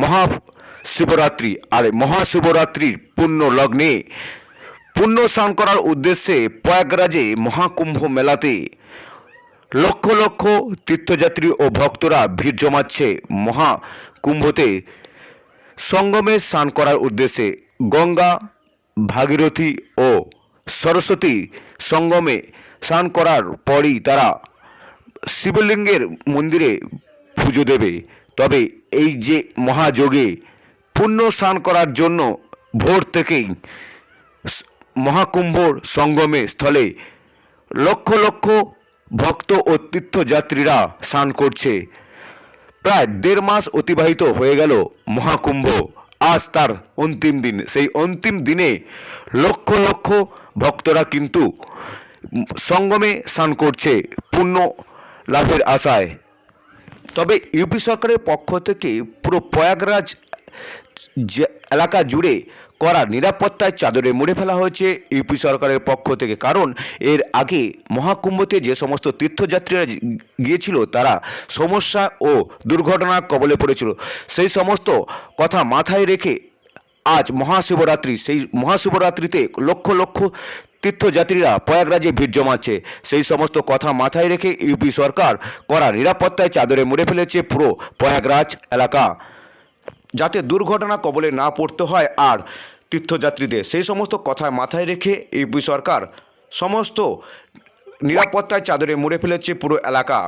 মহাশিবরাত্রি, আর মহাশিবরাত্রির পুণ্য লগ্নে পুণ্য স্নান করার উদ্দেশ্যে প্রয়াগরাজে মহাকুম্ভ মেলাতে লক্ষ লক্ষ তীর্থযাত্রী ও ভক্তরা ভিড় জমাচ্ছে মহাকুম্ভতে সঙ্গমে স্নান করার উদ্দেশ্যে। গঙ্গা, ভাগীরথী ও সরস্বতী সঙ্গমে স্নান করার পরই তারা শিবলিঙ্গের মন্দিরে পুজো দেবে। তবে এই যে মহাযোগে পুণ্য স্নান করার জন্য ভোর থেকেই মহাকুম্ভ সঙ্গমে স্থলে লক্ষ লক্ষ ভক্ত ও তীর্থযাত্রীরা স্নান করছে। প্রায় 1.5 মাস অতিবাহিত হয়ে গেল মহাকুম্ভ, আজ তার অন্তিম দিন। সেই অন্তিম দিনে লক্ষ লক্ষ ভক্তরা কিন্তু সঙ্গমে স্নান করছে পুণ্য লাভের আশায়। তবে ইউপি সরকারের পক্ষ থেকে পুরো প্রয়াগরাজ এলাকা জুড়ে করা নিরাপত্তায় চাদরে মুড়ে ফেলা হয়েছে ইউপি সরকারের পক্ষ থেকে। কারণ এর আগে মহাকুম্ভতে যে সমস্ত তীর্থযাত্রীরা গিয়েছিল তারা সমস্যা ও দুর্ঘটনার কবলে পড়েছিল। সেই সমস্ত কথা মাথায় রেখে আজ মহাশিবরাত্রি, সেই মহাশিবরাত্রিতে লক্ষ লক্ষ তীর্থযাত্রীরা প্রয়াগরাজে ভিড় জমাচ্ছে। সেই সমস্ত কথা মাথায় রেখে ইউপি সরকার করা নিরাপত্তায় চাদরে মুড়ে ফেলেছে পুরো প্রয়াগরাজ এলাকা, যাতে দুর্ঘটনা কবলে না পড়তে হয় আর তীর্থযাত্রীদের। সেই সমস্ত কথা মাথায় রেখে ইউপি সরকার সমস্ত নিরাপত্তায় চাদরে মুড়ে ফেলেছে পুরো এলাকা।